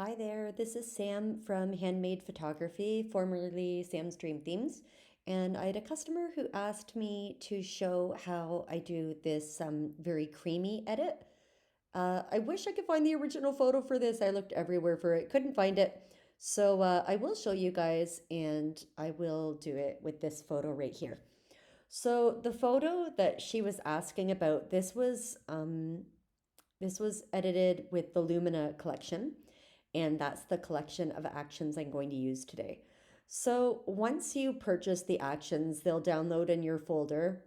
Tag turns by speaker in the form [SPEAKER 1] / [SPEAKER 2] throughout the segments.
[SPEAKER 1] Hi there, this is Sam from Handmade Photography, formerly Sam's Dream Themes. And I had a customer who asked me to show how I do this very creamy edit. I wish I could find the original photo for this. I looked everywhere for it, couldn't find it. So I will show you guys and I will do it with this photo right here. So the photo that she was asking about, this was edited with the Lumina collection, and that's the collection of actions I'm going to use today. So once you purchase the actions, they'll download in your folder,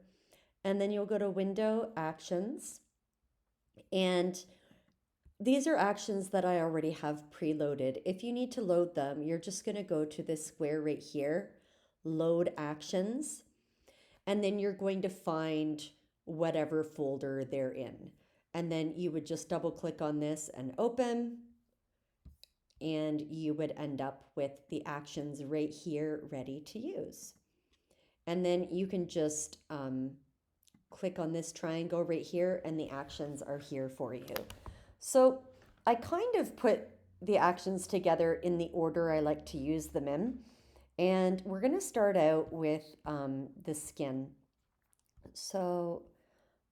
[SPEAKER 1] and then you'll go to Window Actions, and these are actions that I already have preloaded. If you need to load them, you're just going to go to this square right here, Load Actions, and then you're going to find whatever folder they're in. And then you would just double click on this and open, and you would end up with the actions right here ready to use. And then you can just click on this triangle right here and the actions are here for you. So I kind of put the actions together in the order I like to use them in. And we're going to start out with the skin. So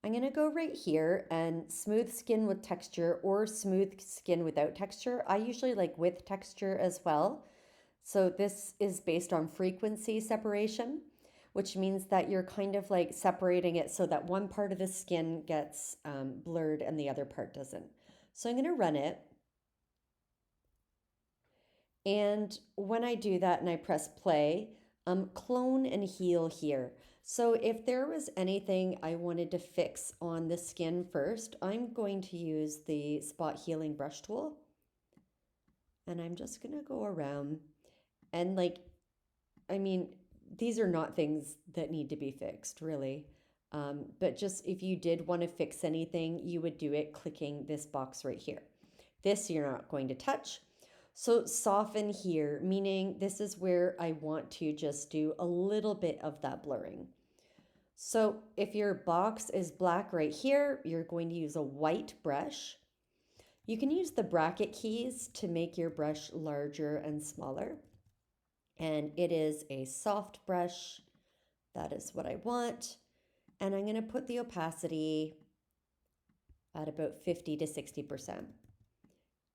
[SPEAKER 1] I'm going to go right here and smooth skin with texture or smooth skin without texture. I usually like with texture as well. So this is based on frequency separation, which means that you're kind of like separating it so that one part of the skin gets blurred and the other part doesn't. So I'm going to run it. And when I do that and I press play, clone and heal here. So if there was anything I wanted to fix on the skin first, I'm going to use the spot healing brush tool. And I'm just going to go around and these are not things that need to be fixed really. But just if you did want to fix anything, you would do it clicking this box right here. This you're not going to touch. So soften here, meaning this is where I want to just do a little bit of that blurring. So if your box is black right here, you're going to use a white brush. You can use the bracket keys to make your brush larger and smaller. And it is a soft brush. That is what I want. And I'm going to put the opacity at about 50 to 60%.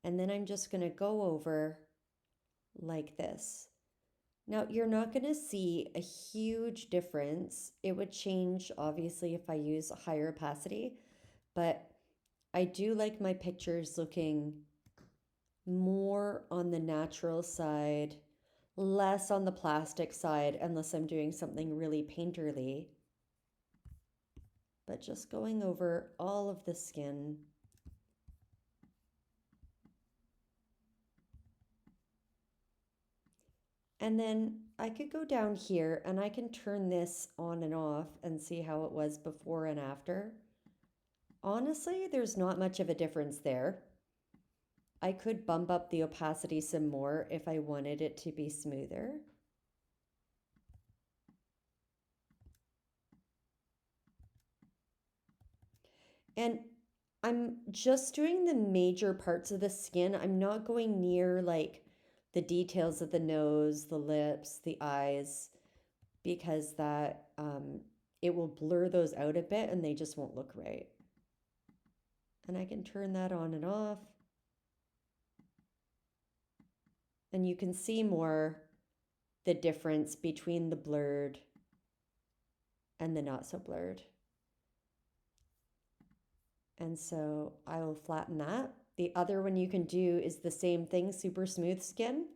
[SPEAKER 1] And then I'm just going to go over like this. Now, you're not going to see a huge difference. It would change, obviously, if I use a higher opacity, but I do like my pictures looking more on the natural side, less on the plastic side, unless I'm doing something really painterly. But just going over all of the skin. And then I could go down here and I can turn this on and off and see how it was before and after. Honestly, there's not much of a difference there. I could bump up the opacity some more if I wanted it to be smoother. And I'm just doing the major parts of the skin. I'm not going near like the details of the nose, the lips, the eyes, because that it will blur those out a bit and they just won't look right. And I can turn that on and off. And you can see more the difference between the blurred and the not so blurred. And so I will flatten that. The other one you can do is the same thing, super smooth skin,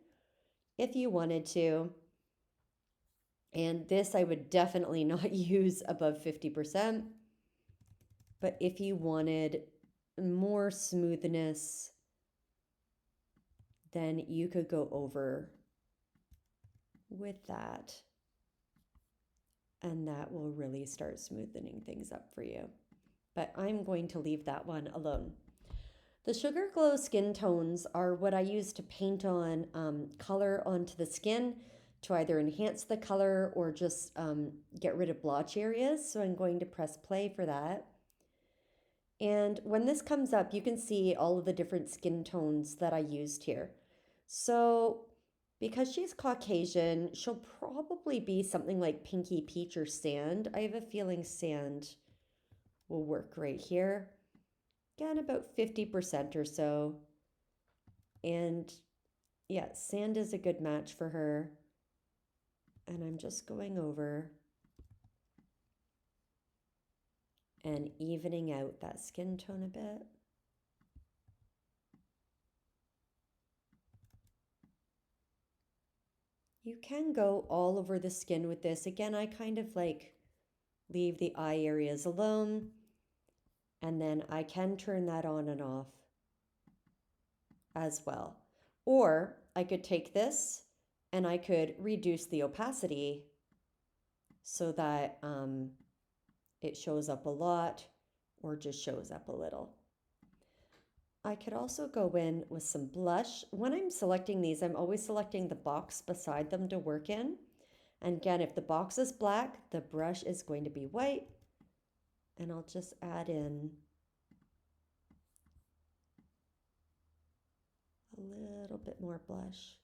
[SPEAKER 1] if you wanted to. And this I would definitely not use above 50%. But if you wanted more smoothness, then you could go over with that. And that will really start smoothing things up for you. But I'm going to leave that one alone. The Sugar Glow skin tones are what I use to paint on color onto the skin to either enhance the color or just get rid of blotch areas. So I'm going to press play for that. And when this comes up, you can see all of the different skin tones that I used here. So because she's Caucasian, she'll probably be something like pinky peach or sand. I have a feeling sand will work right here. Again, about 50% or so. And yeah, sand is a good match for her. And I'm just going over and evening out that skin tone a bit. You can go all over the skin with this. Again, I kind of like leave the eye areas alone, and then I can turn that on and off as well. Or I could take this and I could reduce the opacity so that it shows up a lot or just shows up a little. I could also go in with some blush. When I'm selecting these, I'm always selecting the box beside them to work in. And again, if the box is black, the brush is going to be white. And I'll just add in a little bit more blush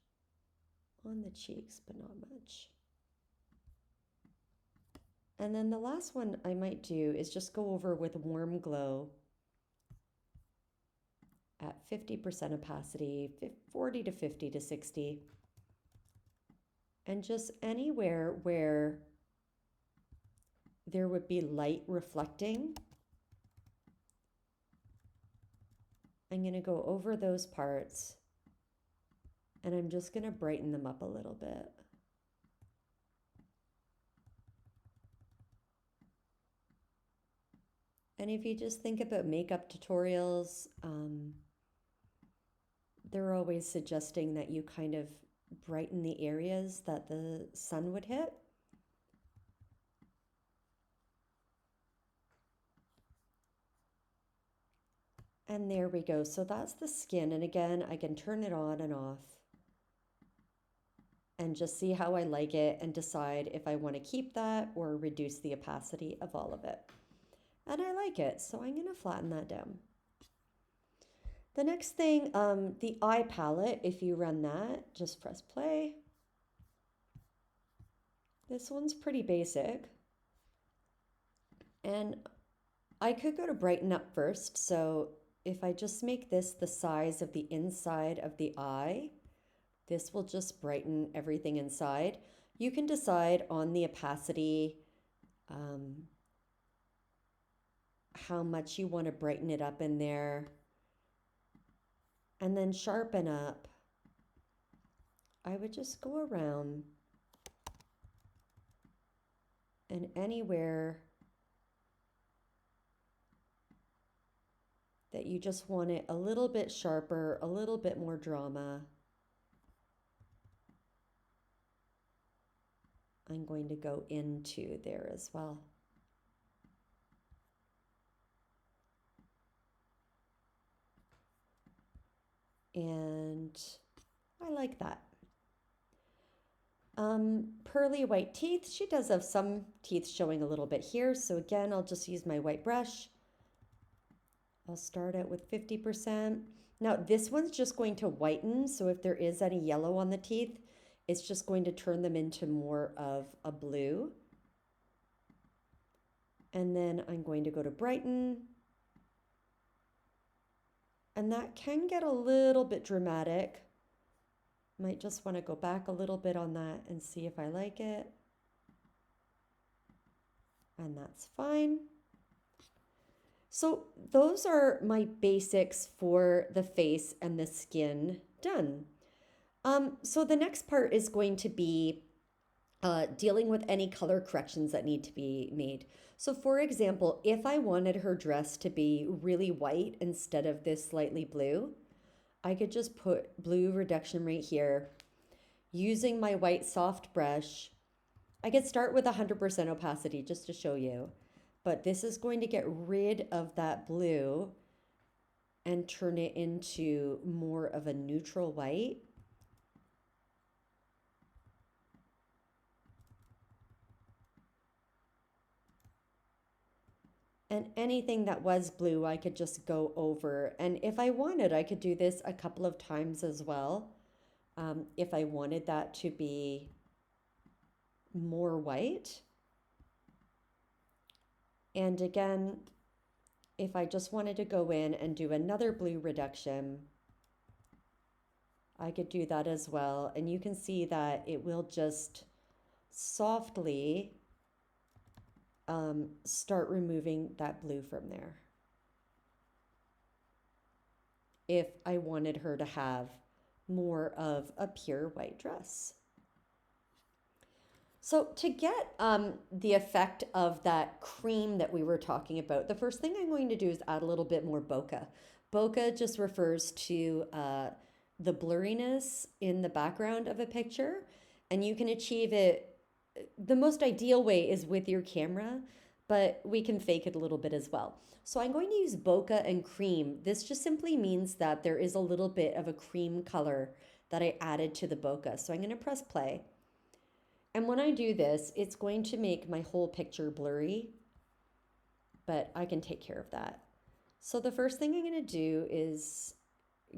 [SPEAKER 1] on the cheeks, but not much. And then the last one I might do is just go over with Warm Glow at 50% opacity, 40 to 50 to 60. And just anywhere where there would be light reflecting, I'm going to go over those parts and I'm just going to brighten them up a little bit. And if you just think about makeup tutorials, they're always suggesting that you kind of brighten the areas that the sun would hit. And there we go. So that's the skin. And again, I can turn it on and off and just see how I like it and decide if I want to keep that or reduce the opacity of all of it. And I like it, so I'm going to flatten that down. The next thing, the eye palette, if you run that, just press play. This one's pretty basic. And I could go to brighten up first. So if I just make this the size of the inside of the eye, this will just brighten everything inside. You can decide on the opacity, how much you want to brighten it up in there. And then sharpen up. I would just go around and anywhere that you just want it a little bit sharper, a little bit more drama, I'm going to go into there as well. And I like that. Pearly white teeth. She does have some teeth showing a little bit here. So again, I'll just use my white brush. I'll start out with 50%. Now this one's just going to whiten. So if there is any yellow on the teeth, it's just going to turn them into more of a blue. And then I'm going to go to brighten. And that can get a little bit dramatic. Might just want to go back a little bit on that and see if I like it. And that's fine. So those are my basics for the face and the skin done. So the next part is going to be dealing with any color corrections that need to be made. So for example, if I wanted her dress to be really white instead of this slightly blue, I could just put blue reduction right here. Using my white soft brush, I could start with 100% opacity just to show you. But this is going to get rid of that blue and turn it into more of a neutral white. And anything that was blue, I could just go over. And if I wanted, I could do this a couple of times as well. If I wanted that to be more white. And again, if I just wanted to go in and do another blue reduction, I could do that as well. And you can see that it will just softly start removing that blue from there. If I wanted her to have more of a pure white dress. So to get the effect of that cream that we were talking about, the first thing I'm going to do is add a little bit more bokeh. Bokeh just refers to the blurriness in the background of a picture, and you can achieve it. The most ideal way is with your camera, but we can fake it a little bit as well. So I'm going to use bokeh and cream. This just simply means that there is a little bit of a cream color that I added to the bokeh. So I'm going to press play. And when I do this, it's going to make my whole picture blurry, but I can take care of that. So the first thing I'm going to do is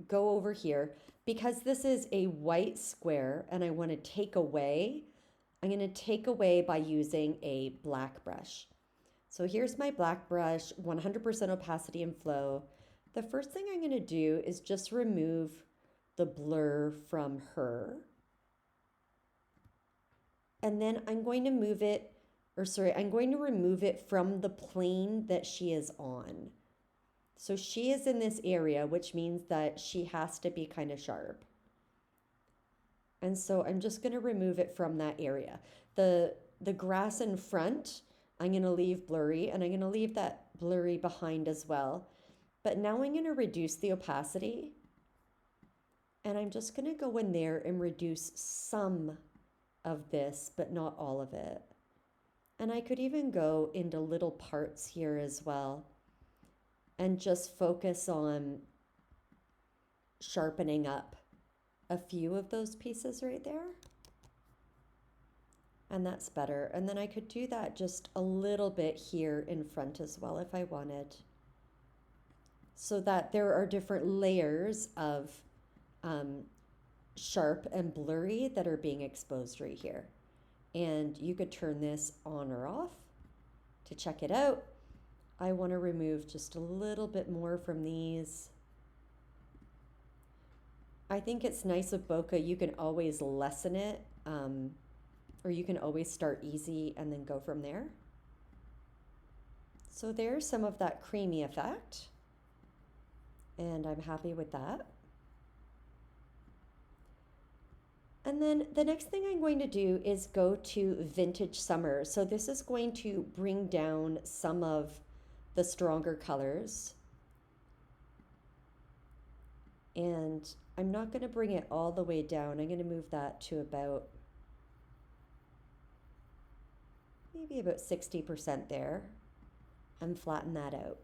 [SPEAKER 1] go over here. Because this is a white square and I want to take away, I'm going to take away by using a black brush. So here's my black brush, 100% opacity and flow. The first thing I'm going to do is just remove the blur from her. And then I'm going to move it, I'm going to remove it from the plane that she is on. So she is in this area, which means that she has to be kind of sharp. And so I'm just going to remove it from that area. The grass in front, I'm going to leave blurry, and I'm going to leave that blurry behind as well. But now I'm going to reduce the opacity. And I'm just going to go in there and reduce some of this, but not all of it. And I could even go into little parts here as well and just focus on sharpening up a few of those pieces right there. And that's better. And then I could do that just a little bit here in front as well if I wanted, so that there are different layers of sharp and blurry that are being exposed right here. And you could turn this on or off to check it out. I want to remove just a little bit more from these. I think it's nice with bokeh, you can always lessen it, or you can always start easy and then go from there. So there's some of that creamy effect, and I'm happy with that. And then the next thing I'm going to do is go to Vintage Summer. So this is going to bring down some of the stronger colors. And I'm not going to bring it all the way down. I'm going to move that to about, maybe about 60% there, and flatten that out.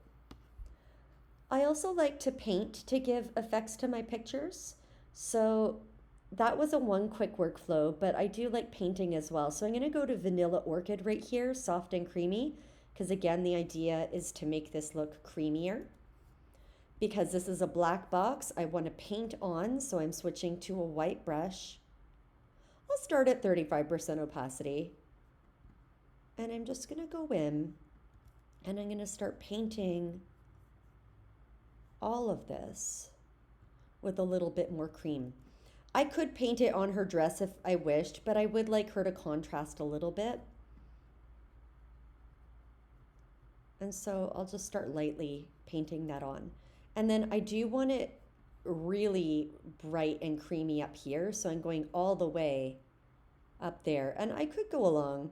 [SPEAKER 1] I also like to paint to give effects to my pictures. So that was a one quick workflow, but I do like painting as well. So I'm going to go to Vanilla Orchid right here, soft and creamy, because again, the idea is to make this look creamier. Because this is a black box, I want to paint on, so I'm switching to a white brush. I'll start at 35% opacity. And I'm just going to go in and I'm going to start painting all of this with a little bit more cream. I could paint it on her dress if I wished, but I would like her to contrast a little bit. And so I'll just start lightly painting that on. And then I do want it really bright and creamy up here, so I'm going all the way up there. And I could go along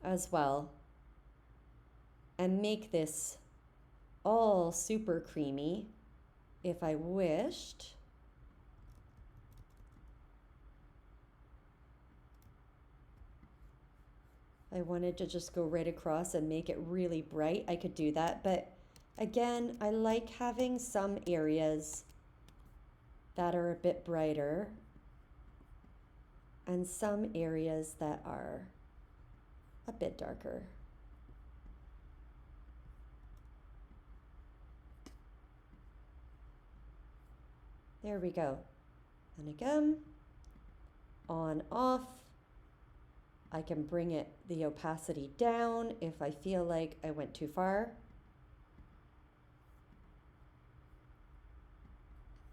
[SPEAKER 1] as well and make this all super creamy if I wished. I wanted to just go right across and make it really bright, I could do that. But again, I like having some areas that are a bit brighter and some areas that are a bit darker. There we go. And again, on, off. I can bring it, the opacity down if I feel like I went too far.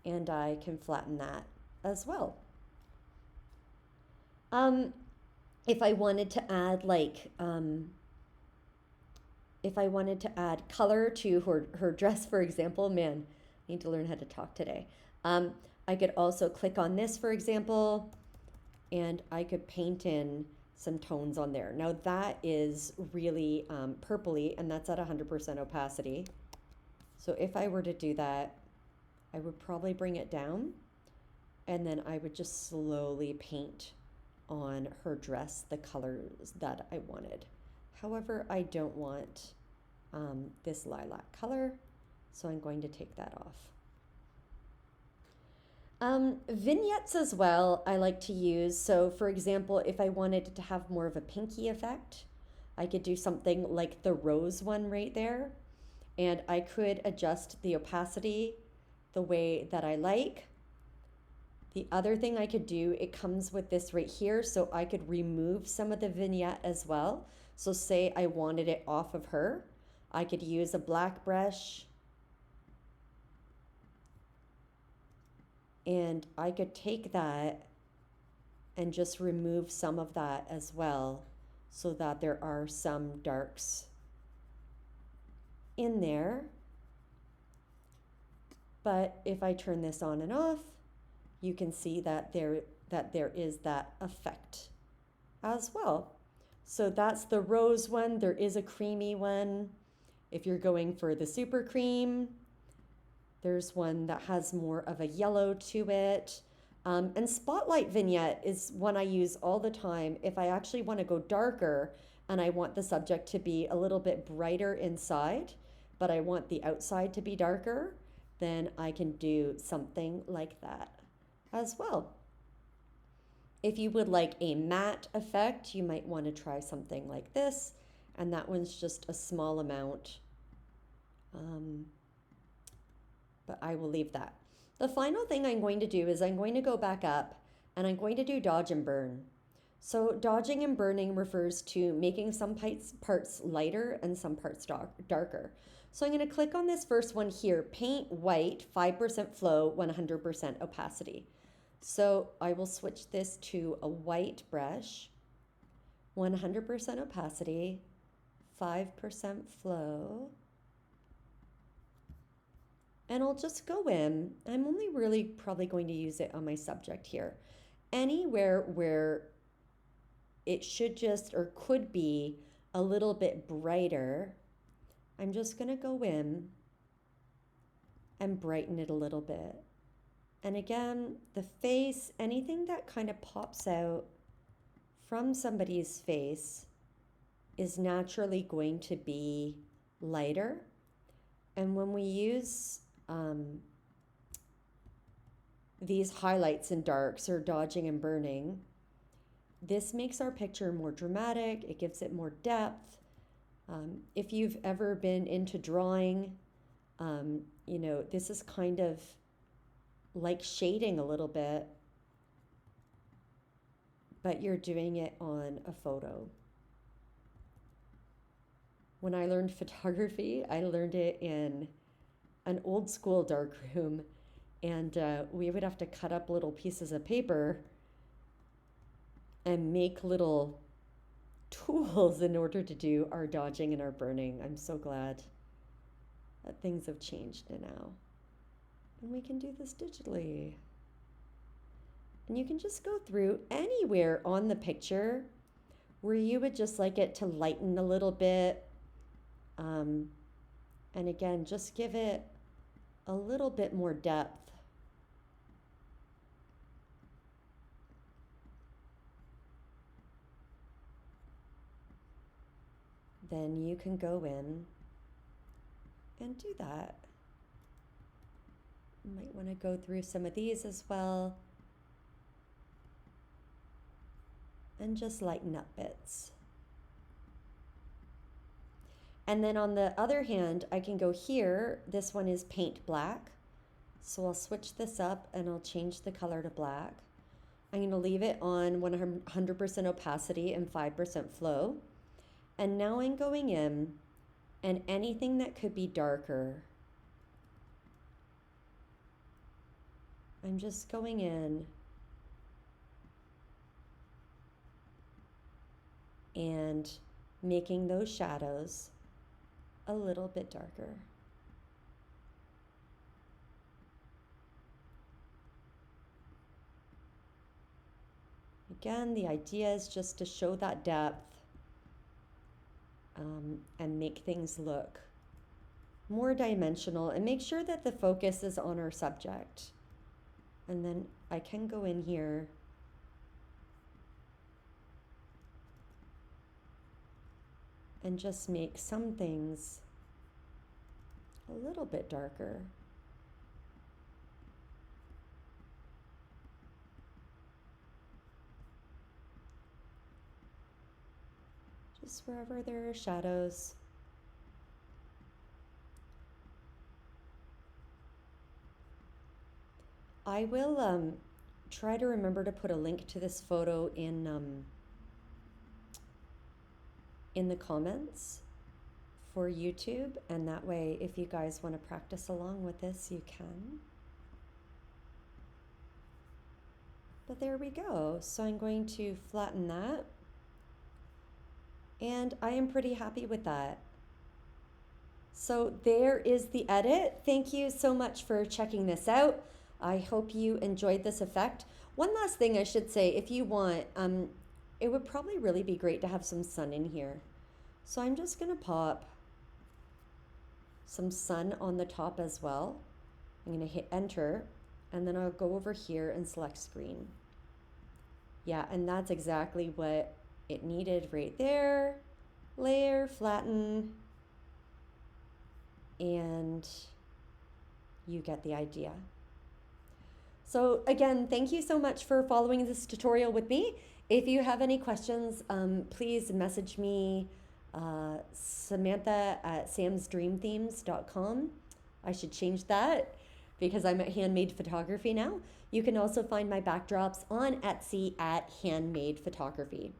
[SPEAKER 1] And I can flatten that as well. If I wanted to add if I wanted to add color to her dress, for example, man, I need to learn how to talk today. I could also click on this, for example, and I could paint in some tones on there. Now that is really purpley, and that's at 100% opacity. So if I were to do that, I would probably bring it down, and then I would just slowly paint on her dress the colors that I wanted. However, I don't want this lilac color, so I'm going to take that off. Vignettes as well, I like to use. So for example, if I wanted to have more of a pinky effect, I could do something like the rose one right there. And I could adjust the opacity the way that I like. The other thing I could do, it comes with this right here, so I could remove some of the vignette as well. So say I wanted it off of her, I could use a black brush and I could take that and just remove some of that as well, so that there are some darks in there. But if I turn this on and off, you can see that there is that effect as well. So that's the rose one. There is a creamy one. If you're going for the super cream, there's one that has more of a yellow to it. And Spotlight Vignette is one I use all the time. If I actually want to go darker and I want the subject to be a little bit brighter inside, but I want the outside to be darker, then I can do something like that as well. If you would like a matte effect, you might want to try something like this, and that one's just a small amount. But I will leave that. The final thing I'm going to do is I'm going to go back up and I'm going to do dodge and burn. So dodging and burning refers to making some parts lighter and some parts darker. So I'm going to click on this first one here, paint white, 5% flow, 100% opacity. So I will switch this to a white brush, 100% opacity, 5% flow. And I'll just go in. I'm only really probably going to use it on my subject here. Anywhere where it should just or could be a little bit brighter, I'm just going to go in and brighten it a little bit. And again, the face, anything that kind of pops out from somebody's face is naturally going to be lighter. And when we use these highlights and darks or dodging and burning, this makes our picture more dramatic. It gives it more depth. If you've ever been into drawing, you know, this is kind of like shading a little bit, but you're doing it on a photo. When I learned photography, I learned it in an old school darkroom, and we would have to cut up little pieces of paper and make little tools in order to do our dodging and our burning. I'm so glad that things have changed now. And we can do this digitally. And you can just go through anywhere on the picture where you would just like it to lighten a little bit. And again, just give it a little bit more depth. Then you can go in and do that. You might want to go through some of these as well and just lighten up bits. And then on the other hand, I can go here. This one is paint black. So I'll switch this up and I'll change the color to black. I'm going to leave it on 100% opacity and 5% flow. And now I'm going in, and anything that could be darker, I'm just going in and making those shadows a little bit darker. Again, the idea is just to show that depth and make things look more dimensional, and make sure that the focus is on our subject. And then I can go in here and just make some things a little bit darker. Just wherever there are shadows. I will try to remember to put a link to this photo in the comments for YouTube, and that way if you guys want to practice along with this, you can. But there we go. So I'm going to flatten that, and I am pretty happy with that. So there is the edit. Thank you so much for checking this out. I hope you enjoyed this effect. One last thing I should say, if you want, it would probably really be great to have some sun in here. So I'm just gonna pop some sun on the top as well. I'm gonna hit enter, and then I'll go over here and select screen. Yeah, and that's exactly what it needed right there. Layer, flatten, and you get the idea. So again, thank you so much for following this tutorial with me. If you have any questions, please message me, Samantha at samsdreamthemes.com. I should change that because I'm at Handmade Photography now. You can also find my backdrops on Etsy at Handmade Photography.